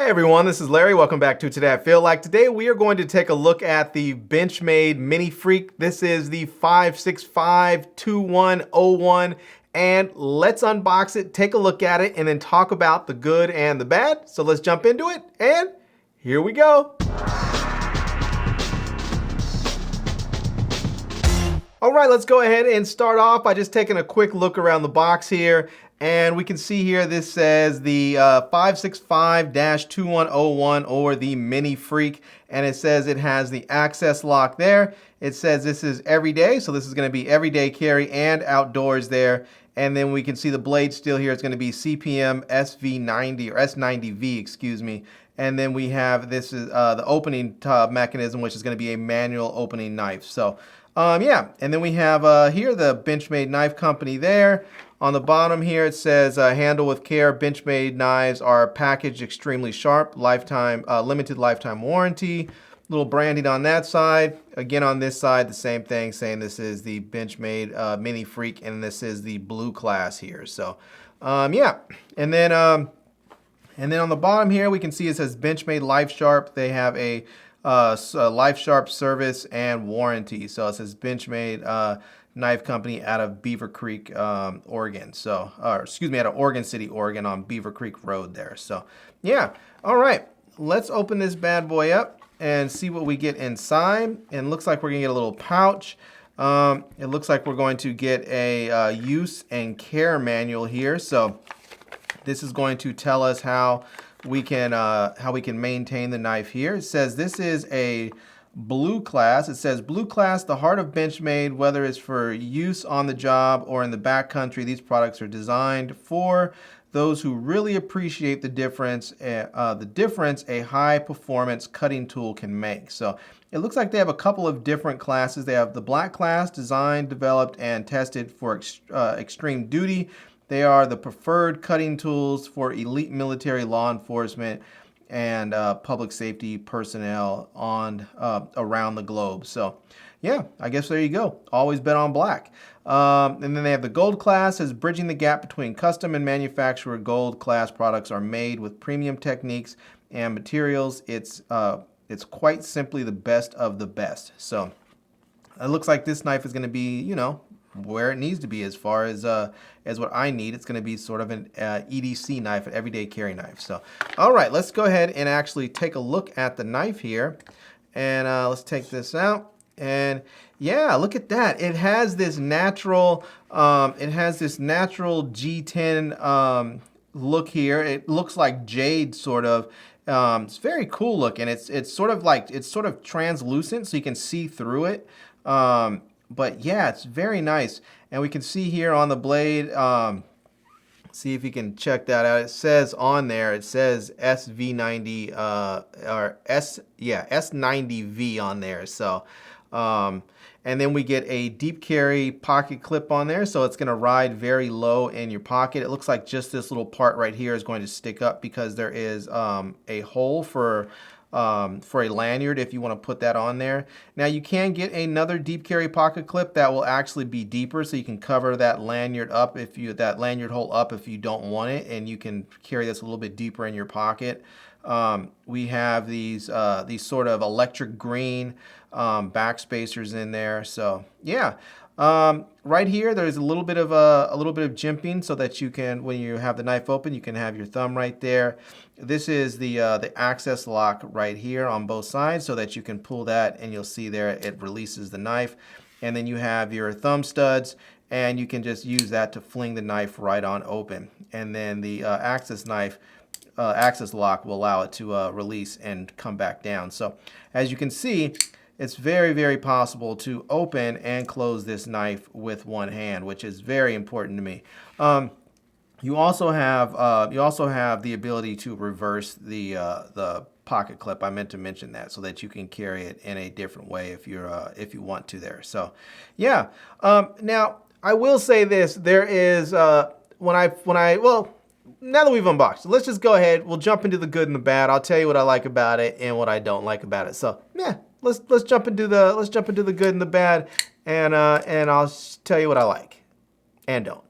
Hey everyone, this is Larry. Welcome back to Today I Feel Like. Today we are going to take a look at the Benchmade Mini Freek. This is the 565-2101, and let's unbox it, take a look at it, and then talk about the good and the bad. So let's jump into it, and here we go. All right, let's go ahead and start off by just taking a quick look around the box here. And we can see here this says the 565-2101 or the Mini Freek, and it says it has the access lock there. It says this is everyday, so this is going to be everyday carry and outdoors there. And then we can see the blade steel here. It's going to be CPM SV90 or S90V, excuse me. And then we have this is the opening mechanism, which is going to be a manual opening knife. So yeah, and then we have here the Benchmade Knife Company there. On the bottom here it says handle with care. Benchmade knives are packaged extremely sharp, limited lifetime warranty. Little branding on that side. Again on this side the same thing, saying this is the Benchmade Mini Freek, and this is the blue class here. So yeah, and then on the bottom here we can see it says Benchmade Life Sharp. They have a Life Sharp service and warranty. So it says Benchmade Knife Company out of Beaver Creek, Oregon. So, excuse me, out of Oregon City, Oregon on Beaver Creek Road there. So, yeah. All right. Let's open this bad boy up and see what we get inside. And it looks like we're going to get a little pouch. It looks like we're going to get a use and care manual here. So, this is going to tell us how we can maintain the knife here. It says this is a blue class. It says blue class, the heart of Benchmade, whether it's for use on the job or in the backcountry. These products are designed for those who really appreciate the difference a high performance cutting tool can make. So it looks like they have a couple of different classes. They have the black class, designed, developed, and tested for extreme duty. They are the preferred cutting tools for elite military, law enforcement, and public safety personnel around the globe. So yeah, I guess there you go. Always bet on black. And then they have the gold class, as bridging the gap between custom and manufacturer. Gold class products are made with premium techniques and materials. It's quite simply the best of the best. So it looks like this knife is going to be, you know, where it needs to be as far as what I need. It's going to be sort of an EDC knife, an everyday carry knife. So, all right, let's go ahead and actually take a look at the knife here, and let's take this out. And yeah, look at that. It has this natural, G10 look here. It looks like jade sort of. It's very cool looking. It's sort of translucent, so you can see through it. But yeah, it's very nice. And we can see here on the blade, see if you can check that out. It says on there, it says SV90, S90V on there. So, and then we get a deep carry pocket clip on there. So it's gonna ride very low in your pocket. It looks like just this little part right here is going to stick up because there is a hole for a lanyard if you want to put that on there. Now you can get another deep carry pocket clip that will actually be deeper, so you can cover that lanyard hole up if you don't want it, and you can carry this a little bit deeper in your pocket. We have these sort of electric green back spacers in there. So yeah. Right here, there's a little bit of jimping so that you can, when you have the knife open, you can have your thumb right there. This is the access lock right here on both sides, so that you can pull that, and you'll see there it releases the knife. And then you have your thumb studs, and you can just use that to fling the knife right on open. And then the access lock will allow it to release and come back down. So as you can see, it's very, very possible to open and close this knife with one hand, which is very important to me. You also have the ability to reverse the pocket clip. I meant to mention that, so that you can carry it in a different way if you want to there. So yeah. Now I will say this: there is now that we've unboxed, let's just go ahead. We'll jump into the good and the bad. I'll tell you what I like about it and what I don't like about it. So yeah. Let's jump into the good and the bad, and I'll tell you what I like and don't.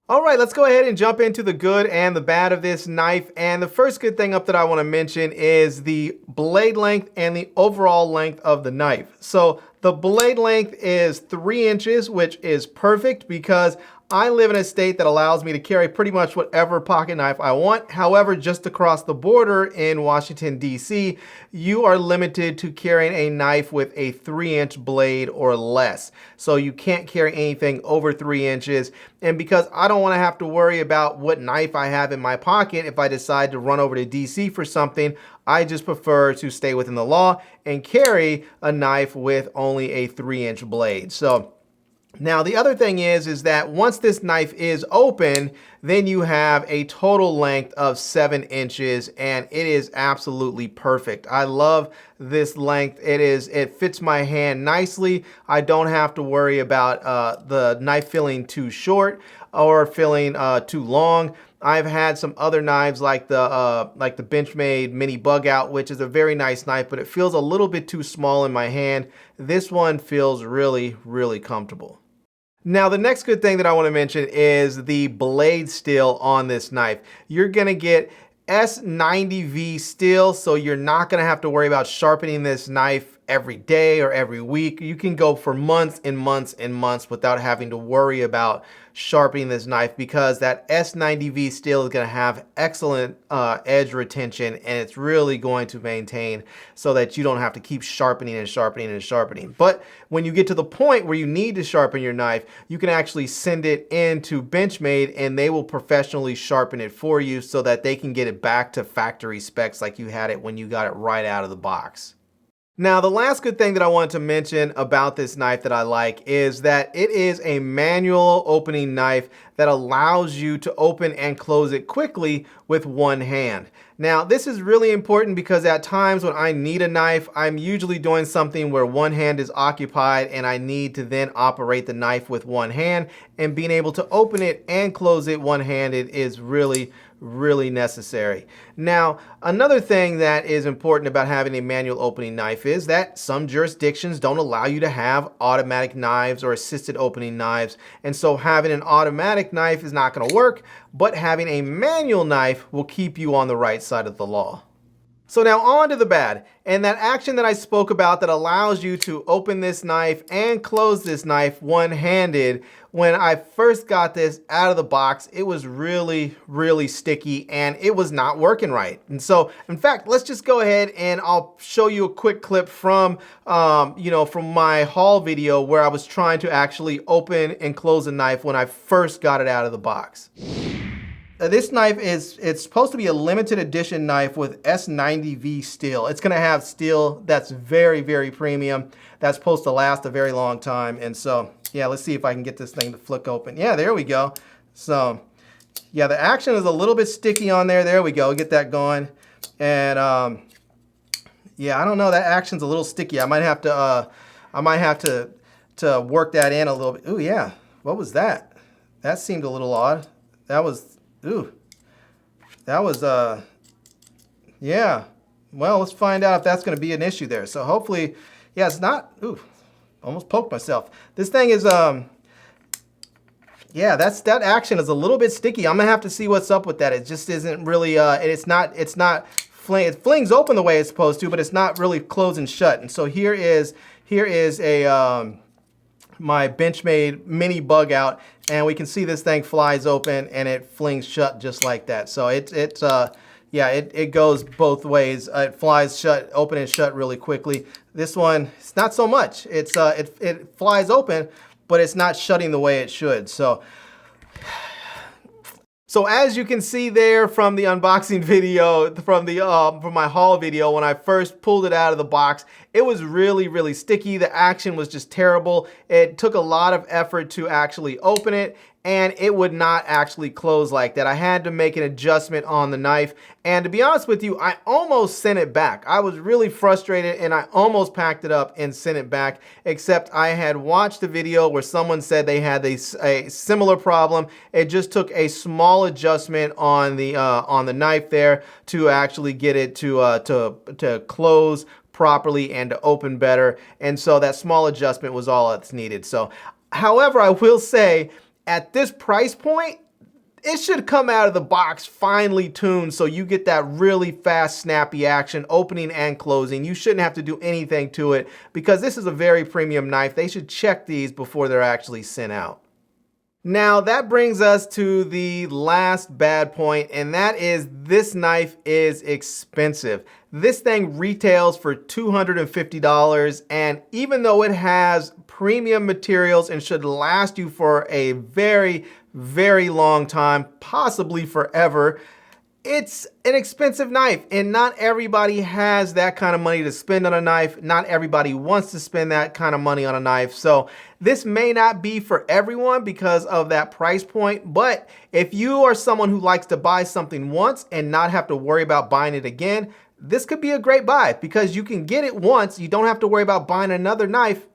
All right, let's go ahead and jump into the good and the bad of this knife. And the first good thing up that I want to mention is the blade length and the overall length of the knife. So the blade length is 3 inches, which is perfect because I live in a state that allows me to carry pretty much whatever pocket knife I want. However, just across the border in Washington, D.C., you are limited to carrying a knife with a 3-inch blade or less. So you can't carry anything over 3 inches. And because I don't want to have to worry about what knife I have in my pocket if I decide to run over to DC for something, I just prefer to stay within the law and carry a knife with only a 3-inch blade. So now the other thing is that once this knife is open, then you have a total length of 7 inches, and it is absolutely perfect. I love this length. It fits my hand nicely. I don't have to worry about the knife feeling too short or feeling too long. I've had some other knives like the Benchmade mini bug out, which is a very nice knife, but it feels a little bit too small in my hand. This one feels really, really comfortable. Now, the next good thing that I want to mention is the blade steel on this knife. You're going to get S90V steel, so you're not going to have to worry about sharpening this knife every day or every week. You can go for months and months and months without having to worry about sharpening this knife because that S90V steel is going to have excellent edge retention, and it's really going to maintain so that you don't have to keep sharpening and sharpening and sharpening. But when you get to the point where you need to sharpen your knife, you can actually send it into Benchmade and they will professionally sharpen it for you so that they can get it back to factory specs like you had it when you got it right out of the box. Now, the last good thing that I want to mention about this knife that I like is that it is a manual opening knife that allows you to open and close it quickly with one hand. Now, this is really important because at times when I need a knife, I'm usually doing something where one hand is occupied and I need to then operate the knife with one hand, and being able to open it and close it one-handed is really necessary. Now, another thing that is important about having a manual opening knife is that some jurisdictions don't allow you to have automatic knives or assisted opening knives, and so having an automatic knife is not going to work, but having a manual knife will keep you on the right side of the law. So now on to the bad, and that action that I spoke about that allows you to open this knife and close this knife one-handed. When I first got this out of the box, it was really sticky and it was not working right. And so, in fact, let's just go ahead and I'll show you a quick clip from, from my haul video where I was trying to actually open and close a knife when I first got it out of the box. This knife it's supposed to be a limited edition knife with S90V steel. It's going to have steel that's very premium. That's supposed to last a very long time. And so, yeah, let's see if I can get this thing to flick open. Yeah, there we go. So, yeah, the action is a little bit sticky on there. There we go. Get that going. And yeah, I don't know. That action's a little sticky. I might have to work that in a little bit. Ooh, yeah. What was that? That seemed a little odd. That was. Ooh, that was, yeah. Well, let's find out if that's going to be an issue there. So hopefully, yeah, it's not, ooh, almost poked myself. This thing is, yeah, that action is a little bit sticky. I'm going to have to see what's up with that. It just isn't really, it flings open the way it's supposed to, but it's not really closing shut. And so here is a, my Benchmade mini bug out, and we can see this thing flies open and it flings shut just like that. So it goes both ways. It flies shut, open and shut really quickly. This one, it's not so much. It flies open, but it's not shutting the way it should. So as you can see there from the unboxing video, from my haul video, when I first pulled it out of the box, it was really sticky. The action was just terrible. It took a lot of effort to actually open it, and it would not actually close like that. I had to make an adjustment on the knife, and to be honest with you, I almost sent it back. I was really frustrated, and I almost packed it up and sent it back, except I had watched a video where someone said they had a similar problem. It just took a small adjustment on the knife there to actually get it to close properly and to open better. And so that small adjustment was all that's needed. So, however, I will say, at this price point, it should come out of the box finely tuned so you get that really fast, snappy action, opening and closing. You shouldn't have to do anything to it because this is a very premium knife. They should check these before they're actually sent out. Now that brings us to the last bad point, and that is this knife is expensive. This thing retails for $250, and even though it has premium materials and should last you for a very, very long time, possibly forever, it's an expensive knife, and not everybody has that kind of money to spend on a knife. Not everybody wants to spend that kind of money on a knife. So this may not be for everyone because of that price point, but if you are someone who likes to buy something once and not have to worry about buying it again, this could be a great buy because you can get it once. You don't have to worry about buying another knife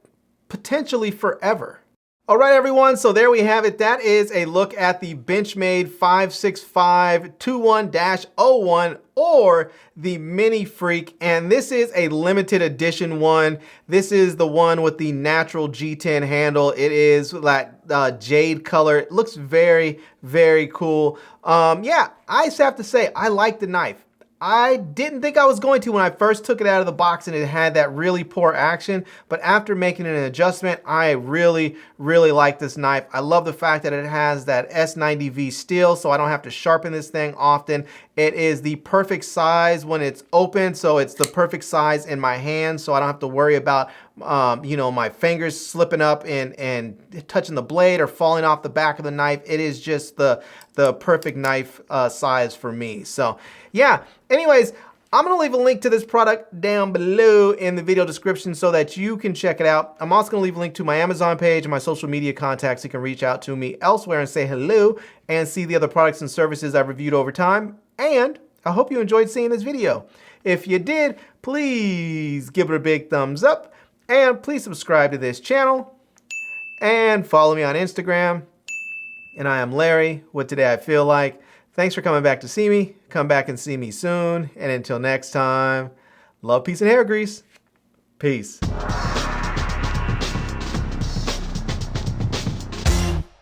potentially forever. All right, everyone, so there we have it. That is a look at the Benchmade 56521-01 or the Mini Freek, and this is a limited edition one. This is the one with the natural G10 handle. It is that jade color. It looks very, very cool. Yeah, I just have to say, I like the knife. I didn't think I was going to when I first took it out of the box and it had that really poor action, but after making an adjustment, I really, really like this knife. I love the fact that it has that S90V steel, so I don't have to sharpen this thing often. It is the perfect size when it's open, so it's the perfect size in my hand, so I don't have to worry about you know, my fingers slipping up and touching the blade or falling off the back of the knife. It is just the perfect knife size for me. So yeah, anyways, I'm gonna leave a link to this product down below in the video description so that you can check it out. I'm also gonna leave a link to my Amazon page and my social media contacts. You can reach out to me elsewhere and say hello and see the other products and services I've reviewed over time. And I hope you enjoyed seeing this video. If you did, please give it a big thumbs up and please subscribe to this channel and follow me on Instagram. And I am Larry with Today I Feel Like. Thanks for coming back to see me. Come back and see me soon. And until next time, love, peace, and hair grease. Peace.